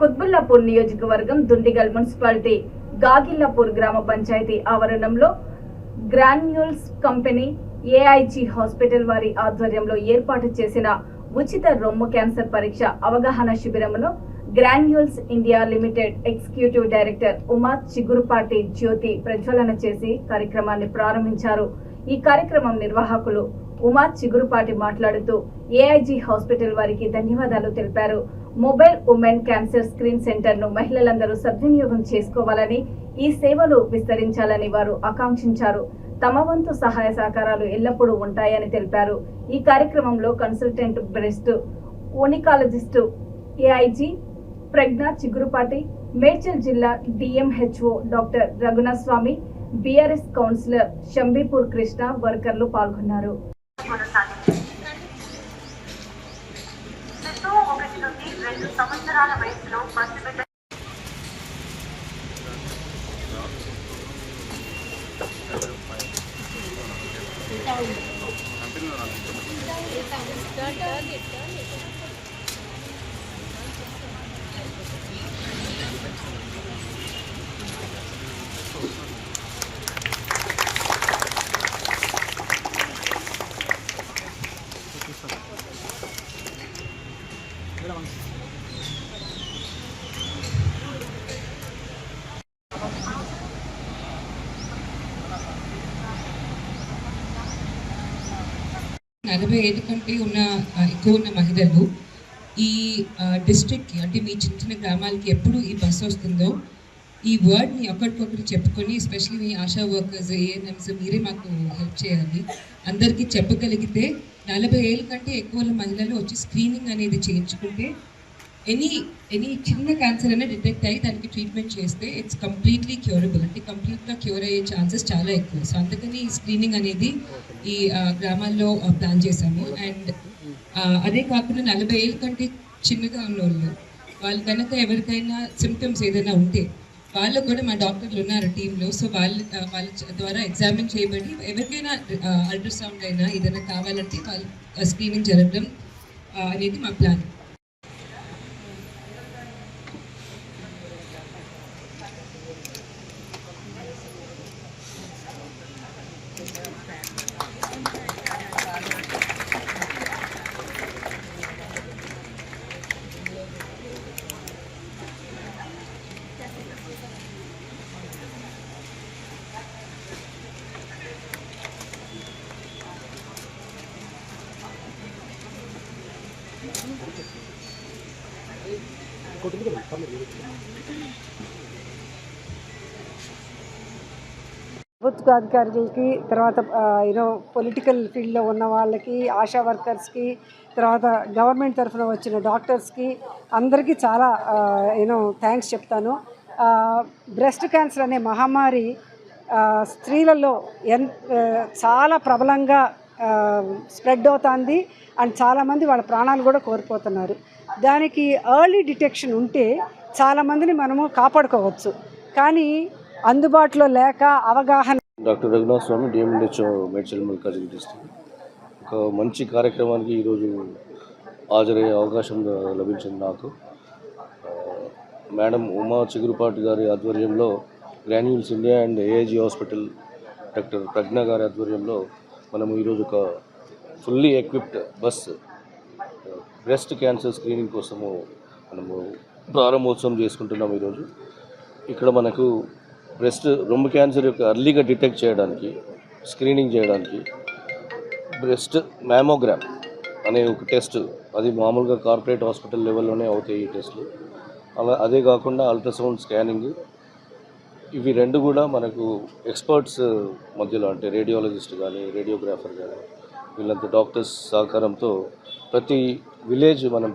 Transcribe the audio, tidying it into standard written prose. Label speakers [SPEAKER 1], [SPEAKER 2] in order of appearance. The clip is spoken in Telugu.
[SPEAKER 1] కుత్బుల్లాపూర్ నియోజకవర్గం దుండిగల్ మున్సిపాలిటీ గాగిల్లాపూర్ గ్రామ పంచాయతీ ఆవరణంలో గ్రాన్యూల్స్ కంపెనీ ఏఐజీ హాస్పిటల్ వారి ఆధ్వర్యంలో ఏర్పాటు చేసిన ఉచిత రొమ్ము క్యాన్సర్ పరీక్ష అవగాహన శిబిరంలో Granules India limited executive director Uma Chigurupati జ్యోతి ప్రజ్వలన చేసి కార్యక్రమాన్ని ప్రారంభించారు. ఈ కార్యక్రమం నిర్వాహకులు ఉమా చిగురుపాటి మాట్లాడుతూ ఏఐజీ హాస్పిటల్ వారికి ధన్యవాదాలు తెలిపారు. Mobile women cancer screen centre ను మహిళలందరూ సద్వినియోగం చేసుకోవాలని, ఈ సేవలు విస్తరించాలని వారు ఆకాంక్షించారు. తమ వంతు సహాయ సహకారాలు ఎల్లప్పుడూ ఉంటాయని తెలిపారు. ఈ కార్యక్రమంలో consultant breast oncologist AIG Pragna Chigurupati, Medchal జిల్లా DMHO doctor Raghunathaswamy, BRS councillor Shambipur Krishna వర్కర్లు పాల్గొన్నారు.
[SPEAKER 2] 1 నుండి 2 సంవత్సరాల వయసులో పసిబిడ్డ
[SPEAKER 3] నలభై ఏళ్ళ కంటే ఎక్కువ ఉన్న మహిళలు ఈ డిస్ట్రిక్ట్కి, అంటే మీ చిన్న చిన్న గ్రామాలకి ఎప్పుడు ఈ బస్సు వస్తుందో ఈ వర్డ్ని ఒకరికొకరు చెప్పుకొని, ఎస్పెషల్లీ మీ ఆశా వర్కర్స్, ఏఎన్ఎంస్ మీరే మాకు హెల్ప్ చేయాలి. అందరికీ చెప్పగలిగితే 40 ఏళ్ళ కంటే ఎక్కువ మహిళలు వచ్చి స్క్రీనింగ్ అనేది చేయించుకుంటే ఎనీ చిన్న క్యాన్సర్ అనేది డిటెక్ట్ అయ్యి దానికి ట్రీట్మెంట్ చేస్తే ఇట్స్ కంప్లీట్లీ క్యూరబుల్, అంటే కంప్లీట్గా క్యూర్ అయ్యే ఛాన్సెస్ చాలా ఎక్కువ. సో అందుకని ఈ స్క్రీనింగ్ అనేది ఈ గ్రామాల్లో ప్లాన్ చేశాము. అండ్ అదే కాకుండా 40 ఏళ్ళ కంటే చిన్నగా ఉన్న వాళ్ళు కనుక ఎవరికైనా సిమ్టమ్స్ ఏదైనా ఉంటే వాళ్ళు కూడా మా డాక్టర్లు ఉన్నారు టీంలో. సో వాళ్ళ ద్వారా ఎగ్జామిన్ చేయబడి ఎవరికైనా అల్ట్రాసౌండ్ అయినా ఏదైనా కావాలంటే వాళ్ళు స్క్రీనింగ్ జరగడం అనేది మా ప్లాన్.
[SPEAKER 4] ప్రభుత్వ అధికారులకి, తర్వాత పొలిటికల్ ఫీల్డ్లో ఉన్న వాళ్ళకి, ఆశా వర్కర్స్కి, తర్వాత గవర్నమెంట్ తరఫున వచ్చిన డాక్టర్స్కి అందరికీ చాలా థ్యాంక్స్ చెప్తాను. బ్రెస్ట్ క్యాన్సర్ అనే మహమ్మారి స్త్రీలలో చాలా ప్రబలంగా స్ప్రెడ్ అవుతుంది. అండ్ చాలామంది వాళ్ళ ప్రాణాలు కూడా కోల్పోతున్నారు. దానికి ఎర్లీ డిటెక్షన్ ఉంటే చాలామందిని మనము కాపాడుకోవచ్చు. కానీ అందుబాటులో లేక అవగాహన.
[SPEAKER 5] Doctor Raghunathaswamy, DMHO Medchal Malkajgiri district. ఒక మంచి కార్యక్రమానికి ఈరోజు హాజరయ్యే అవకాశం లభించింది నాకు. మేడం ఉమా చిగురుపాటి గారి ఆధ్వర్యంలో Granules India and AIG hospital doctor Pragna గారి ఆధ్వర్యంలో మనము ఈరోజు ఒక fully equipped bus breast cancer screening కోసము మనము ప్రారంభోత్సవం చేసుకుంటున్నాము. ఈరోజు ఇక్కడ మనకు బ్రెస్ట్ రొమ్ము క్యాన్సర్ యొక్క అర్లీగా డిటెక్ట్ చేయడానికి, స్క్రీనింగ్ చేయడానికి బ్రెస్ట్ మ్యామోగ్రామ్ అనే ఒక టెస్ట్, అది మామూలుగా కార్పొరేట్ హాస్పిటల్ లెవెల్లోనే అవుతాయి ఈ టెస్ట్లు. అదే కాకుండా అల్ట్రాసౌండ్ స్కానింగ్, ఇవి రెండు కూడా మనకు ఎక్స్పర్ట్స్ మధ్యలో, అంటే రేడియాలజిస్ట్ కానీ రేడియోగ్రాఫర్ కానీ వీళ్ళంతా డాక్టర్స్ సహకారంతో ప్రతి విలేజ్ మనం